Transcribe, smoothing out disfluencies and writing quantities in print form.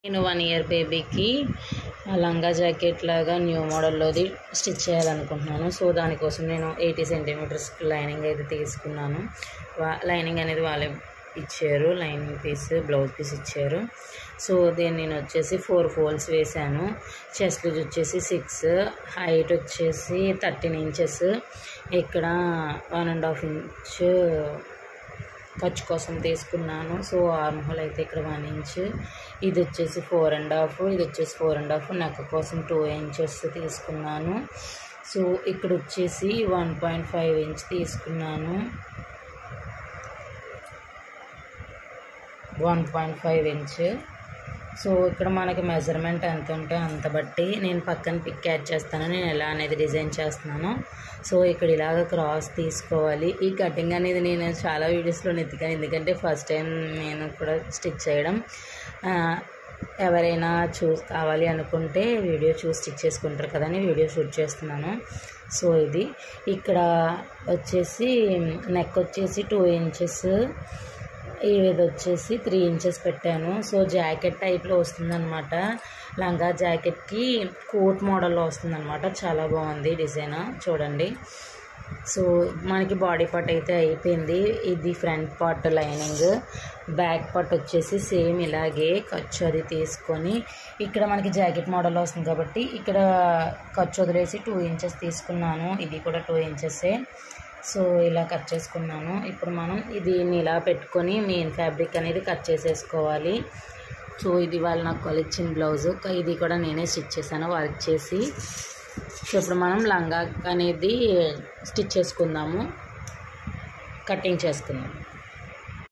నేను 1 ఇయర్ బేబీకి లంగా జాకెట్ లాగా న్యూ మోడల్లోది స్టిచ్ చేయాలనుకుంటున్నాను. సో దానికోసం నేను 80 సెంటీమీటర్స్ లైనింగ్ అయితే తీసుకున్నాను. లైనింగ్ అనేది వాళ్ళే ఇచ్చారు, లైనింగ్ పీస్ బ్లౌజ్ పీస్ ఇచ్చారు. సో దీన్ని నేను వచ్చేసి 4 ఫోల్డ్స్ వేసాను. చెస్ట్ లూజ్ వచ్చేసి 6, హైట్ వచ్చేసి 13 ఇంచెస్. ఇక్కడ 1.5 ఇంచ్ ఖర్చు కోసం తీసుకున్నాను. సో ఆర్మ్ హోల్ అయితే ఇక్కడ 1 ఇంచ్, ఇది వచ్చేసి 4.5, ఇది వచ్చేసి 4.5, నెక్ కోసం 2 ఇంచెస్ తీసుకున్నాను. సో ఇక్కడ వచ్చేసి 1.5 ఇంచ్ తీసుకున్నాను, 1.5 ఇంచ్. సో ఇక్కడ మనకి మెజర్మెంట్ ఎంత ఉంటే అంత బట్టి నేను పక్కన పిక్ యాడ్ చేస్తాను, నేను ఎలా అనేది డిజైన్ చేస్తున్నాను. సో ఇక్కడ ఇలాగ క్రాస్ తీసుకోవాలి. ఈ కటింగ్ అనేది నేను చాలా వీడియోస్లో ఎత్తికాను, ఎందుకంటే ఫస్ట్ టైం నేను కూడా స్టిచ్ చేయడం. ఎవరైనా కావాలి అనుకుంటే వీడియో చూసి స్టిచ్ చేసుకుంటారు కదా అని వీడియో షూట్ చేస్తున్నాను. సో ఇది ఇక్కడ వచ్చేసి నెక్ వచ్చేసి 2 ఇంచెస్, ఇది వచ్చేసి 3 ఇంచెస్ పెట్టాను. సో జాకెట్ టైప్లో వస్తుందన్నమాట, లంగా జాకెట్కి కోట్ మోడల్లో వస్తుందన్నమాట. చాలా బాగుంది డిజైన్, చూడండి. సో మనకి బాడీ పార్ట్ అయితే అయిపోయింది. ఇది front part lining, back part వచ్చేసి సేమ్ ఇలాగే ఖర్చు అది తీసుకొని ఇక్కడ మనకి జాకెట్ మోడల్లో వస్తుంది కాబట్టి ఇక్కడ ఖర్చు వదిలేసి 2 ఇంచెస్ తీసుకున్నాను. ఇది కూడా 2 ఇంచెసే. సో ఇలా కట్ చేసుకున్నాను. ఇప్పుడు మనం దీన్ని ఇలా పెట్టుకొని మెయిన్ ఫ్యాబ్రిక్ అనేది కట్ చేసేసుకోవాలి. సో ఇది వాళ్ళు నాకు ఇచ్చిన బ్లౌజు, ఇది కూడా నేనే స్టిచ్ చేశాను వర్క్ చేసి. సో ఇప్పుడు మనం లంగా అనేది స్టిచ్ చేసుకుందాము, కటింగ్ చేసుకుందాం.